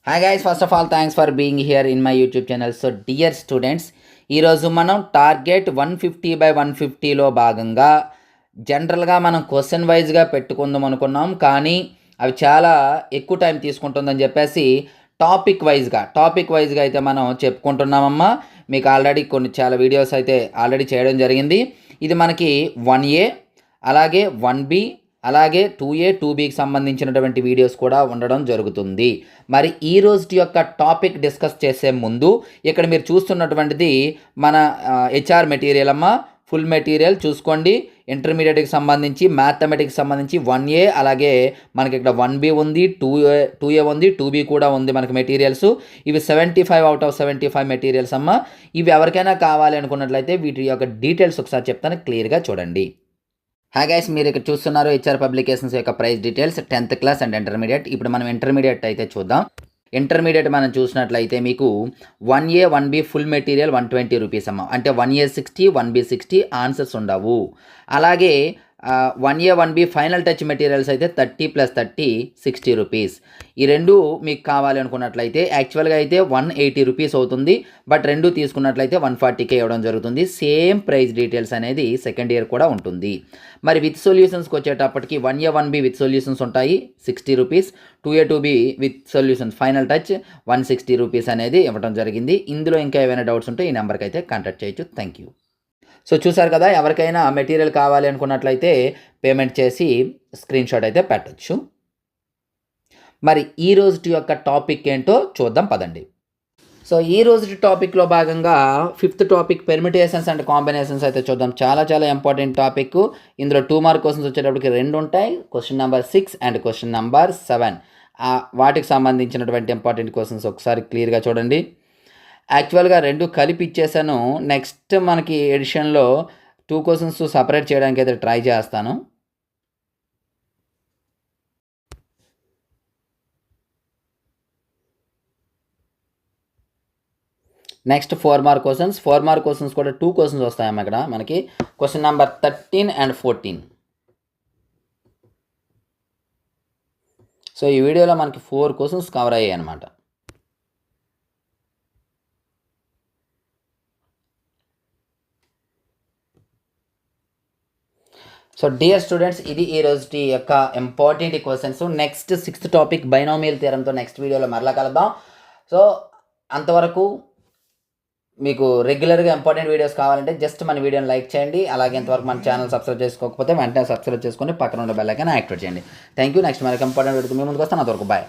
Hi guys, first of all thanks for being here in my YouTube channel. So dear students, ఈరోజు మనం target 150/150లో భాగంగా జనరల్గా మనం question వైజ్గా పెట్టుకుందాం అనుకున్నాం, కానీ అవి చాలా ఎక్కువ టైం తీసుకుంటుందని చెప్పేసి టాపిక్ వైజ్గా అయితే మనం చెప్పుకుంటున్నామమ్మా. మీకు ఆల్రెడీ చాలా వీడియోస్ అయితే ఆల్రెడీ చేయడం జరిగింది. ఇది మనకి 1A, అలాగే 1B, అలాగే 2A 2Bకి సంబంధించినటువంటి వీడియోస్ కూడా ఉండడం జరుగుతుంది. మరి ఈ రోజు యొక్క టాపిక్ డిస్కస్ చేసే ముందు ఇక్కడ మీరు చూస్తున్నటువంటిది మన హెచ్ఆర్ మెటీరియల్ అమ్మ. ఫుల్ మెటీరియల్ చూసుకోండి. ఇంటర్మీడియట్కి సంబంధించి మ్యాథమెటిక్స్ సంబంధించి 1A, అలాగే మనకి ఇక్కడ 1B ఉంది, 2A ఉంది, 2B కూడా ఉంది మనకి మెటీరియల్స్. ఇవి 75/75 మెటీరియల్స్ అమ్మ. ఇవి ఎవరికైనా కావాలి అనుకున్నట్లయితే వీటి యొక్క డీటెయిల్స్ ఒకసారి చెప్తాను, క్లియర్గా చూడండి. హాయ్ గైస్, మీరు ఇక్కడ చూస్తున్నారు హెచ్ఆర్ పబ్లికేషన్స్ యొక్క price details 10th class and intermediate. ఇప్పుడు మనం ఇంటర్మీడియట్ అయితే చూద్దాం. ఇంటర్మీడియట్ మనం చూసినట్లయితే మీకు 1A 1B full material 120 rupees అమ్మ. అంటే 1A 60, 1B 60 ఆన్సర్స్ ఉండవు. అలాగే 1A 1B final touch materials అయితే 30 + 30 60 రూపీస్. ఈ రెండు మీకు కావాలి అనుకున్నట్లయితే యాక్చువల్గా అయితే 180 రూపీస్ అవుతుంది, బట్ రెండు తీసుకున్నట్లయితే 140K ఇవ్వడం జరుగుతుంది. సేమ్ ప్రైస్ డీటెయిల్స్ అనేది సెకండ్ ఇయర్ కూడా ఉంటుంది. మరి విత్ సొల్యూషన్స్కి వచ్చేటప్పటికి 1A 1B విత్ సొల్యూషన్స్ ఉంటాయి 60 rupees, 2A 2B with solutions final touch 160 rupees అనేది ఇవ్వడం జరిగింది. ఇందులో ఇంకా ఏమైనా డౌట్స్ ఉంటే ఈ నెంబర్కి అయితే కాంటాక్ట్ చేయొచ్చు. Thank you. సో చూసారు కదా, ఎవరికైనా మెటీరియల్ కావాలి అనుకున్నట్లయితే పేమెంట్ చేసి స్క్రీన్ షాట్ అయితే పెట్టచ్చు. మరి ఈ రోజు యొక్క టాపిక్ ఏంటో చూద్దాం పదండి. సో ఈ రోజు టాపిక్లో భాగంగా 5th topic permutations and combinations అయితే చూద్దాం. చాలా ఇంపార్టెంట్ టాపిక్. ఇందులో 2 మార్క్ క్వశ్చన్స్ వచ్చేటప్పటికి 2 ఉంటాయి. Question number 6 and question number 7. వాటికి సంబంధించినటువంటి ఇంపార్టెంట్ క్వశ్చన్స్ ఒకసారి క్లియర్గా చూడండి. యాక్చువల్గా 2 కలిపి ఇచ్చేసాను. నెక్స్ట్ మనకి ఎడిషన్లో 2 క్వశ్చన్స్ సపరేట్ చేయడానికి అయితే ట్రై చేస్తాను. Next 4 mark questions. 4 mark questions కూడా 2 క్వశ్చన్స్ వస్తాయమ్మ. ఇక్కడ మనకి క్వశ్చన్ నెంబర్ 13 అండ్ 14. సో ఈ వీడియోలో మనకి 4 క్వశ్చన్స్ కవర్ అయ్యాయి అన్నమాట. సో డియర్ స్టూడెంట్స్, ఇది ఈ రోజు యొక్క important questions. Next 6th topic binomial థియరంతో నెక్స్ట్ వీడియోలో మరలా కలుద్దాం. సో అంతవరకు మీకు రెగ్యులర్గా ఇంపార్టెంట్ వీడియోస్ కావాలంటే జస్ట్ మన వీడియోని లైక్ చేయండి. అలాగే ఇంతవరకు మన ఛానల్ సబ్స్క్రైబ్ చేసుకోకపోతే వెంటనే సబ్స్క్రైబ్ చేసుకొని పక్కన ఉన్న బెల్ ఐకాన్ యాక్టివేట్ చేయండి. Thank you. నెక్స్ట్ మనకి ఇంపార్టెంట్ వీడియోకి మీ ముందుకు వస్తాను. అంతవరకు బాయ్.